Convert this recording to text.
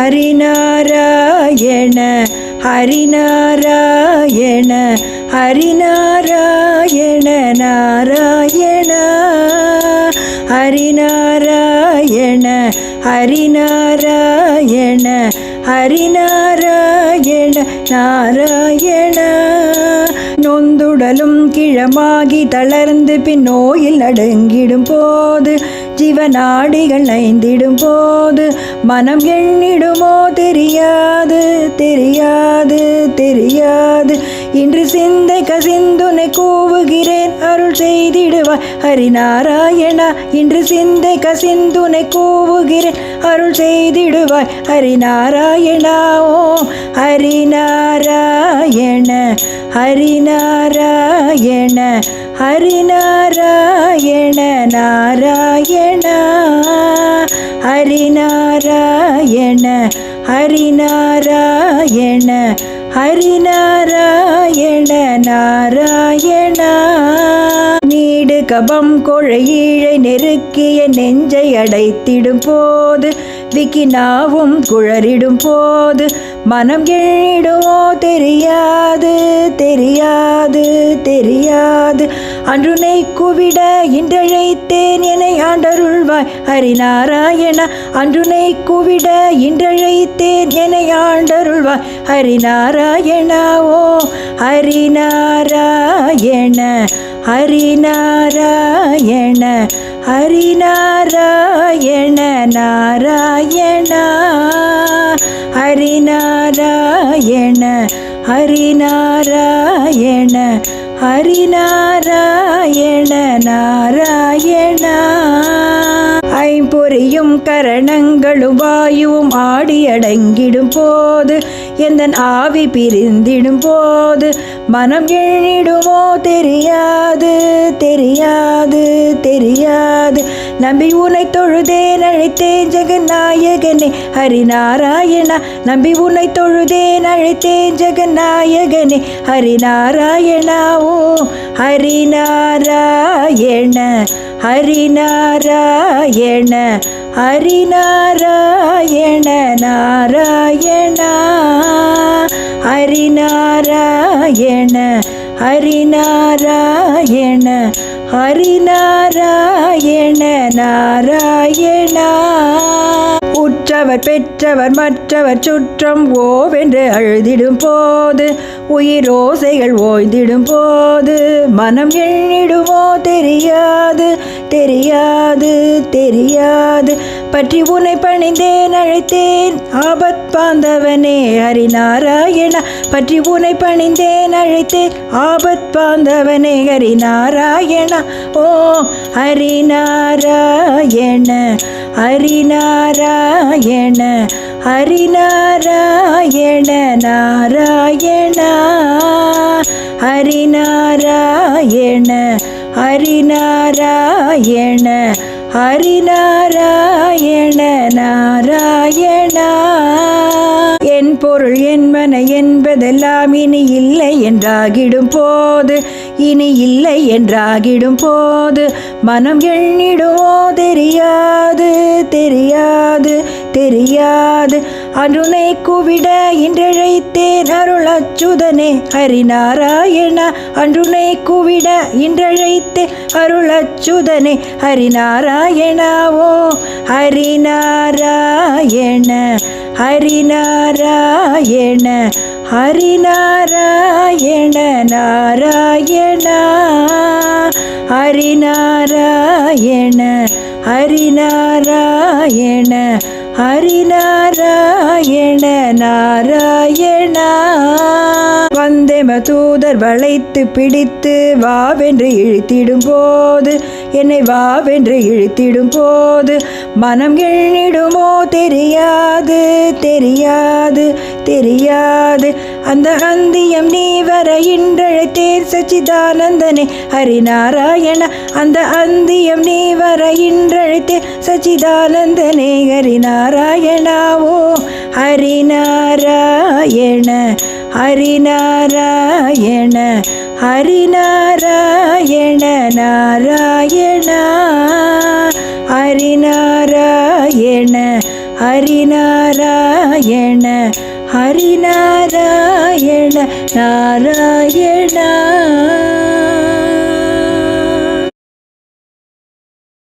ஹரிநாராயண ஹரிநாராயண ஹரிநாராயண நாராயண ஹரிநாராயண ஹரிநாராயண ஹரிநாராயண நாராயண. நொந்துடலும் கிழமாகி தளர்ந்து பின் நோயில் அடங்கிடும் போது ஜீவநாடிகள் ஐந்திடும் போது மனம் எண்ணிடுமோ தெரியாது தெரியாது தெரியாது. இன்று சிந்தை கசிந்துனை கூவுகிறேன் அருள் செய்திடுவாய் ஹரிநாராயணா. இன்று சிந்தை கசிந்துனை கூவுகிறேன் அருள் செய்திடுவாய் ஹரிநாராயணா. ஓம் ஹரிநாராயண ஹரிநாராயண ஹரிநாராயண நாராயண ஹரிநாராயண ஹரிநாராயண ஹரிநாராயண நாராயண. நீடு கபம் கொழையீழை நெருக்கிய நெஞ்சை அடைத்திடும் போது விக்கினாவும் குழறிடும் போது மனம் எண்ணிடுமோ தெரியாது தெரியாது தெரியாது. அன்றுனை குவிட இன்றழைத்தேன் என்னை ஆண்டருள்வாய் ஹரிநாராயண. அன்றுனை குவிட இன்றழைத்தேன் என்னை ஆண்டருள்வாய் ஹரிநாராயண. ஓ ஹரிநாராயண ஹரிநாராயண ஹரிநாராயண நாராயண ஹரிநாராயண ஹரிநாராயண ஹரிநாராயண நாராயண. ஐம்பொறியும் கரணங்களும் வாயுவும் ஆடியடங்கிடும் போது எந்தன் ஆவி பிரிந்திடும் போது மனம் எண்ணிடுமோ தெரியாது தெரியாது தெரியாது. நம்பி உனை தொழுதேன் அழைத்தேன் ஜெகநாயகனே ஹரிநாராயணா. நம்பி உனை தொழுதேன் அழைத்தேன் ஜெகநாயகனே ஹரிநாராயணா. ஓ ஹரிநாராயண ஹரிநாராயண ஹரிநாராயண நாராயண ஹரிநாராயண ஹரிநாராயண ஹரிநாராயண நாராயண. உற்றவர் பெற்றவர் மற்றவர் சுற்றம் ஓவென்று அழுதிடும் போது உயிரோசைகள் ஓய்ந்திடும் போது மனம் எண்ணிடுமோ தெரியாது தெரியாது தெரியாது. பற்றி உன்னை பணிந்தேன் அழைத்தேன் ஆபத் பாந்தவனே ஹரிநாராயணா. பற்றி உன்னை பணிந்தேன் அழைத்தேன் ஆபத் பாந்தவனே ஹரிநாராயணா. ஓ ஹரிநாராயண ஹரிநாராயண ஹரிநாராயண நாராயண ஹரிநாராயண ஹரிநாராயண ஹரிநாராயண நாராயண. என் பொருள் என் மன என்பதெல்லாம் இனி இல்லை என்றாகிடும் போது இனி இல்லை என்றாகிடும் போது மனம் எண்ணிடுமோ தெரியாது தெரியாது தெரியாது. அன்றுனை குவிட இன்றழைத்தேன் அருள் அச்சுதனே ஹரிநாராயண. அன்றுனை குவிட இன்றழைத்தேன் அருள் அச்சுதனே ஹரிநாராயண. ஓ ஹரிநாராயண ஹரிநாராயண ஹரிநாராயண நாராயண ஹரிநாராயண ஹரிநாராயண ஹரிநாராயண நாராயண. வந்தெம தூதர் வளைத்து பிடித்து வாவென்று இழுத்திடும் போது என்னை வாவென்று இழுத்திடும் போது மனம் எண்ணிடுமோ தெரியாது தெரியாது தெரியாது. அந்த அந்தியம் நீ வர இன்றழைத்தேன் சச்சிதானந்தனே ஹரிநாராயண. அந்த அந்தியம் நீ வர இன்றழைத்தேன் சச்சிதானந்தனே ஹரிநாராயணா. ஓ ஹரிநாராயண ஹரிநாராயண ஹரிநாராயண நாராயண ஹரிநாராயண ஹரிநாராயண ஹரிநாராயண நாராயணா.